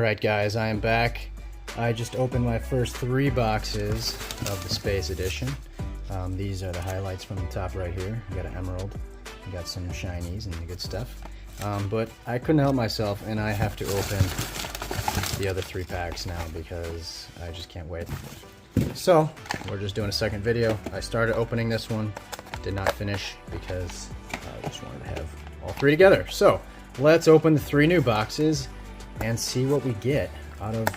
Alright guys, I am back. I just opened my first 3 boxes of the Space Edition. These are the highlights from the top right here. You got an emerald, you got some shinies and the good stuff. But I couldn't help myself and I have to open the other 3 packs now because I just can't wait. So, we're just doing a second video. I started opening this one, did not finish because I just wanted to have all 3 together. So, let's open the 3 new boxes and see what we get out of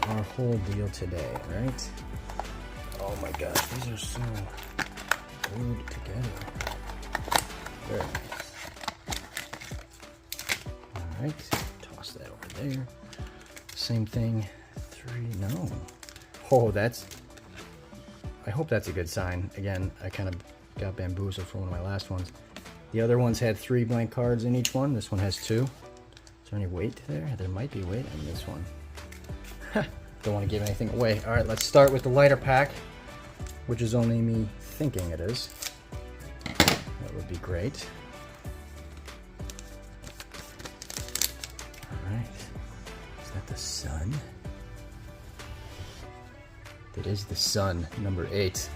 our whole deal today, right? Oh my gosh, these are so glued together. Very nice. Alright, toss that over there. Same thing, 3, no. Oh, I hope that's a good sign. Again, I kind of got bamboozled for one of my last ones. The other ones had 3 blank cards in each one. This one has 2. Is there any weight there? There might be weight on this one. Don't want to give anything away. Alright, let's start with the lighter pack, which is only me thinking it is. That would be great. Alright. Is that the sun? It is the sun, number 8.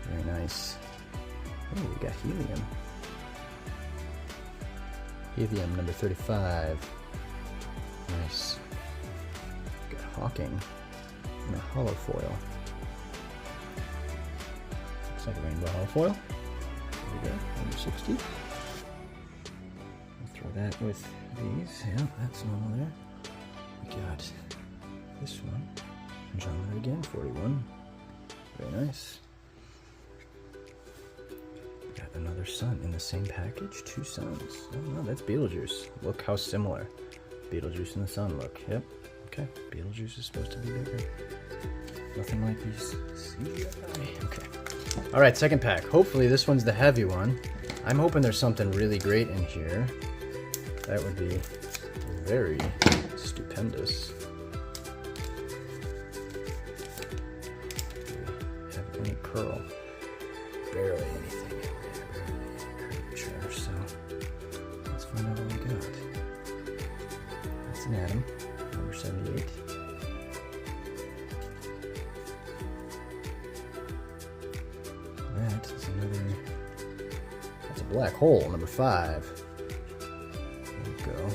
Very nice. Oh, we got helium. Helium number 35. Nice. Got Hawking and a hollow foil. Looks like a rainbow hollow foil. There we go, number 60. I'll throw that with these. Yeah, that's normal there. We got this one. Andromeda again, 41. Very nice. Got another sun in the same package. 2 suns. Oh no, that's Beetlejuice. Look how similar Beetlejuice and the sun look. Yep. Okay. Beetlejuice is supposed to be bigger. Nothing like these CGI. Okay. Alright, second pack. Hopefully this one's the heavy one. I'm hoping there's something really great in here. That would be very stupendous. Do we have any curl? Barely anything. So let's find out what we got. That's an atom, number 78. That is another, that's a black hole, number 5. There we go.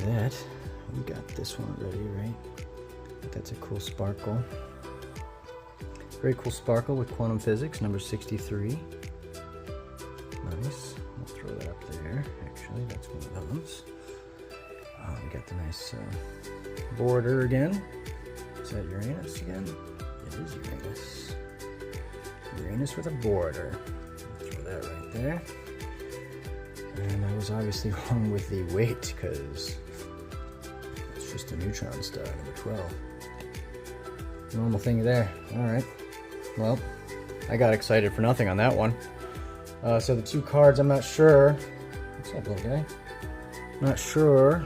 That, we got this one already, right? That's a cool sparkle. Very cool sparkle with quantum physics, number 63. Nice. We'll throw that up there. Actually, that's one of those. We got the nice border again. Is that Uranus again? It is Uranus. Uranus with a border. We'll throw that right there. And I was obviously wrong with the weight because it's just a neutron star, number 12. Normal thing there. Alright. Well, I got excited for nothing on that one. So the 2 cards, I'm not sure. What's up, little guy? Not sure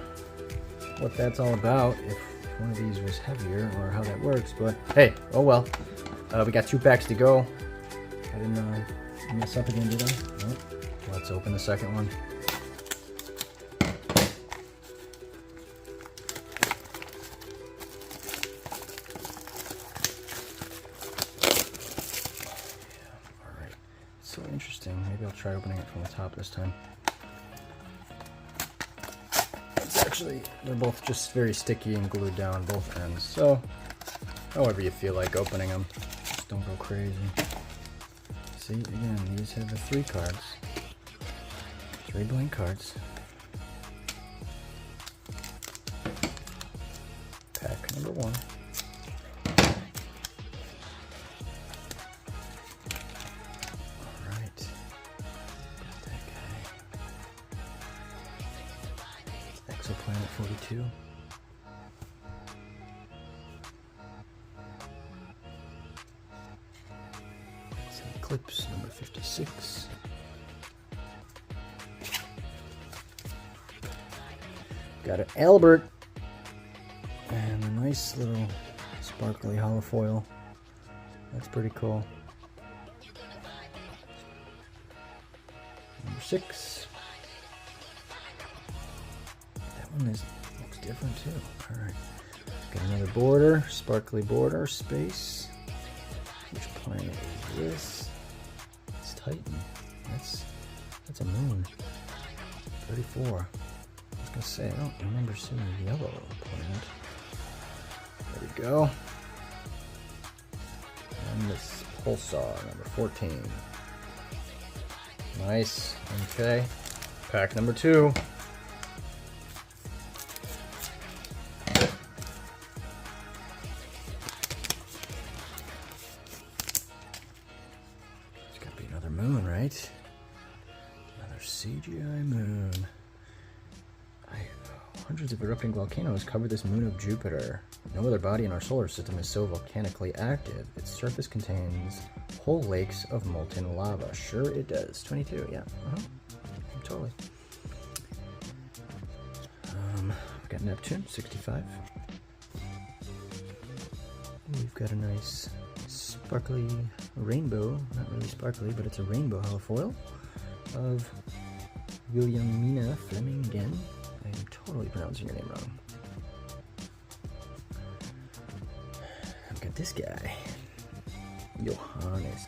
what that's all about, if one of these was heavier or how that works, but hey, oh well. We got 2 packs to go. I didn't mess up again, did I? Nope. Let's open the second one. So interesting. Maybe I'll try opening it from the top this time. It's actually, they're both just very sticky and glued down both ends. So, however you feel like opening them, just don't go crazy. See, again, these have the 3 cards. 3 blank cards. Pack number 1. Exoplanet 42. It's an Eclipse, number 56. Got an Albert. And a nice little sparkly hollow foil. That's pretty cool. Number 6. one looks different too. All right, got another border, sparkly border, space. Which planet is this? It's Titan. That's a moon. 34. I was gonna say, I don't remember seeing a yellow planet. There we go. And this pulsar, number 14. Nice. Okay. Pack number 2. It's gotta be another moon, right? Another CGI moon. Hundreds of erupting volcanoes cover this moon of Jupiter. No other body in our solar system is so volcanically active. Its surface contains whole lakes of molten lava. Sure it does. 22, yeah. Totally. We've got Neptune, 65. We've got a nice sparkly rainbow. Not really sparkly, but it's a rainbow holofoil of Williamina Fleming again. I'm totally pronouncing your name wrong. I've got this guy. Johannes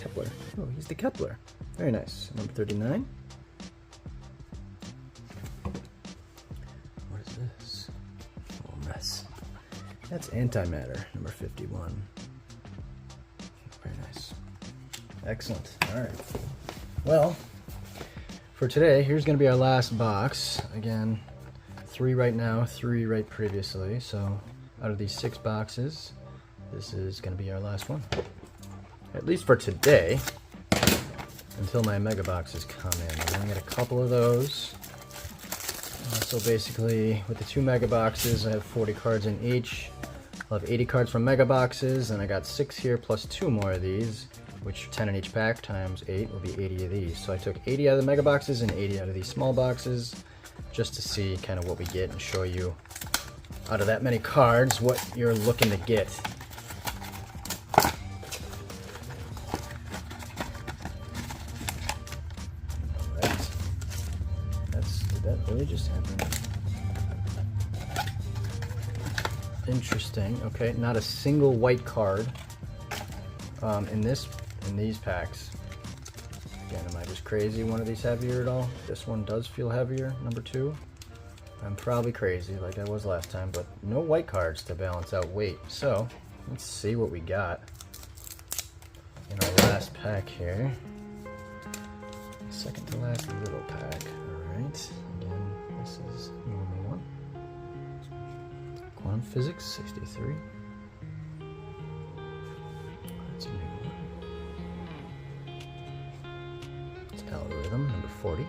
Kepler. Oh, he's the Kepler. Very nice. Number 39. What is this? Oh, mess. That's antimatter. Number 51. Very nice. Excellent. All right. Well, for today, here's going to be our last box. Again, 3 right now, 3 right previously. So out of these 6 boxes, this is going to be our last one. At least for today, until my mega boxes come in. I'm going to get a couple of those. So basically, with the 2 mega boxes, I have 40 cards in each. I'll have 80 cards from mega boxes, and I got 6 here plus 2 more of these, which 10 in each pack times 8 will be 80 of these. So I took 80 out of the mega boxes and 80 out of these small boxes just to see kind of what we get and show you out of that many cards what you're looking to get. Alright. Did that really just happen? Interesting. Okay, not a single white card in these packs. Again, am I just crazy? One of these heavier at all? This one does feel heavier, number 2. I'm probably crazy like I was last time, but no white cards to balance out weight. So let's see what we got in our last pack here. Second to last little pack. Alright, again, this is normal one. Quantum Physics, 63. That's a new one. It's Algorithm, number 40.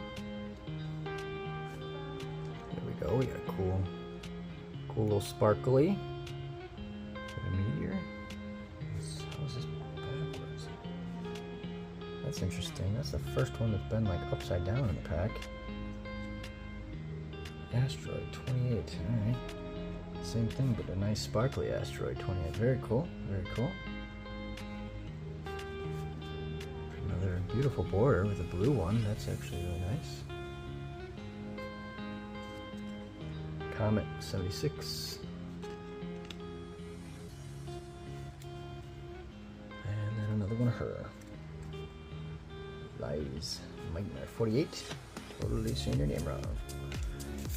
There we go, we got a cool little sparkly. Got a meteor. How is this backwards? That's interesting. That's the first one that's been like upside down in the pack. Asteroid 28, alright. Same thing, but a nice sparkly asteroid 28. Very cool, very cool. Another beautiful border with a blue one. That's actually really nice. Comet 76. And then another one of her. Lies. Nightmare 48. Totally saying your name wrong.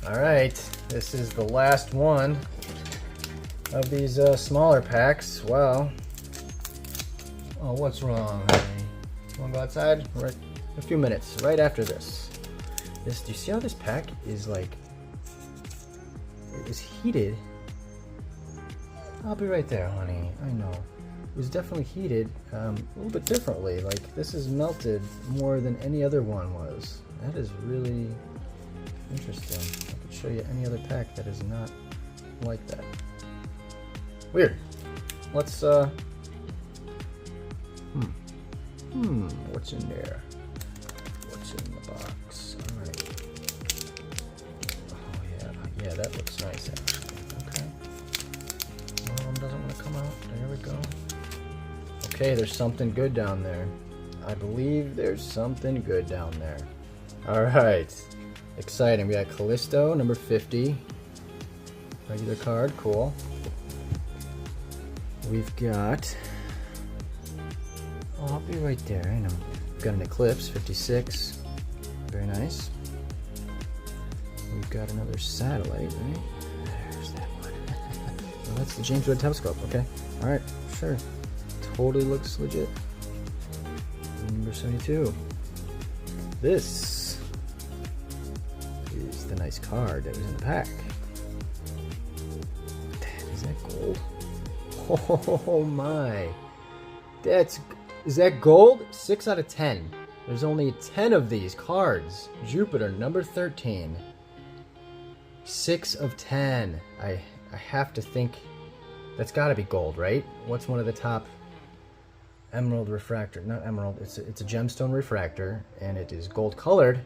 Alright, this is the last one of these smaller packs. Wow. Oh, what's wrong, honey? You wanna go outside? Right, a few minutes, right after this. Do you see how this pack is like, it was heated? I'll be right there, honey, I know. It was definitely heated a little bit differently. Like, this is melted more than any other one was. That is really interesting. I could show you any other pack that is not like that. Weird. Let's, what's in there? What's in the box? Alright. Oh, yeah, that looks nice, actually. Okay. One of them doesn't want to come out. There we go. Okay, there's something good down there. I believe there's something good down there. Alright. Exciting. We got Callisto, number 50. Regular card, cool. We've got... Oh, I'll be right there. I know. We've got an Eclipse, 56. Very nice. We've got another satellite, right? There's that one. Well, that's the James Webb Telescope, okay. Alright, sure. Totally looks legit. Number 72. This is the nice card that was in the pack. Is that gold? Oh my. Is that gold? 6 out of 10. There's only 10 of these cards. Jupiter, number 13. 6 of 10. I have to think that's got to be gold, right? What's one of the top? Emerald Refractor. Not emerald. It's a gemstone refractor, and it is gold colored.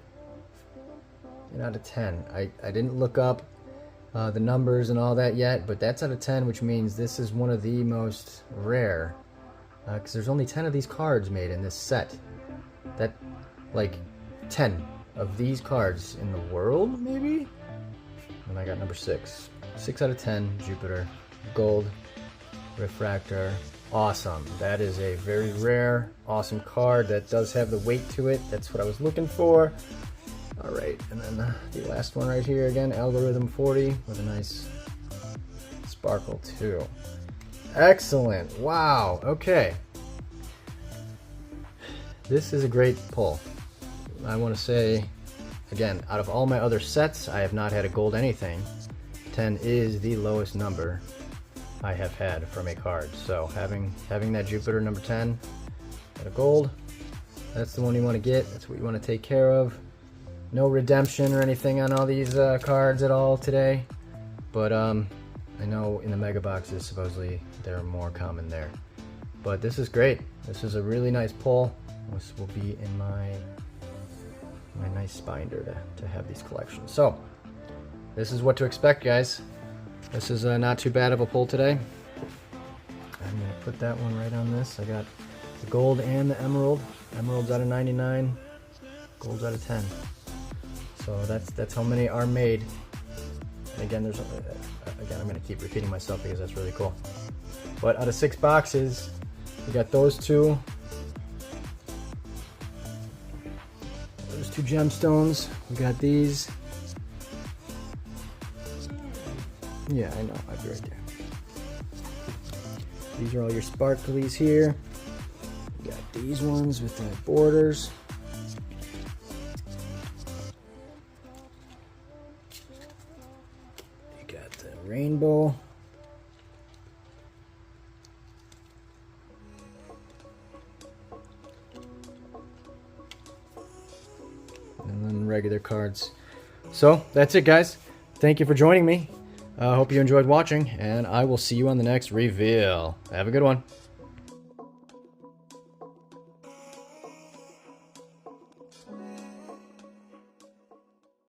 10 out of 10. I didn't look up the numbers and all that yet, but that's out of 10, which means this is one of the most rare. Because there's only 10 of these cards made in this set. That, like, 10 of these cards in the world, maybe? And I got number 6. 6 out of 10, Jupiter. Gold. Refractor. Awesome. That is a very rare, awesome card that does have the weight to it. That's what I was looking for. Alright, and then the last one right here again, Algorithm 40 with a nice sparkle too. Excellent. Wow. Okay. This is a great pull. I want to say, again, out of all my other sets, I have not had a gold anything. 10 is the lowest number I have had from a card. So having that Jupiter number 10 at a gold, that's the one you want to get. That's what you want to take care of. No redemption or anything on all these cards at all today. But I know in the mega boxes, supposedly they're more common there. But this is great. This is a really nice pull. This will be in my nice binder to have these collections. So this is what to expect, guys. This is not too bad of a pull today. I'm going to put that one right on this. I got the gold and the emerald. Emerald's out of 99. Gold's out of 10. So that's how many are made. And again, again, I'm going to keep repeating myself because that's really cool. But out of 6 boxes, we got those two. Those 2 gemstones. We got these. Yeah, I know. I'll be right there. These are all your sparklies here. We got these ones with the borders. You got the rainbow. And then regular cards. So that's it, guys. Thank you for joining me. I hope you enjoyed watching, and I will see you on the next reveal. Have a good one.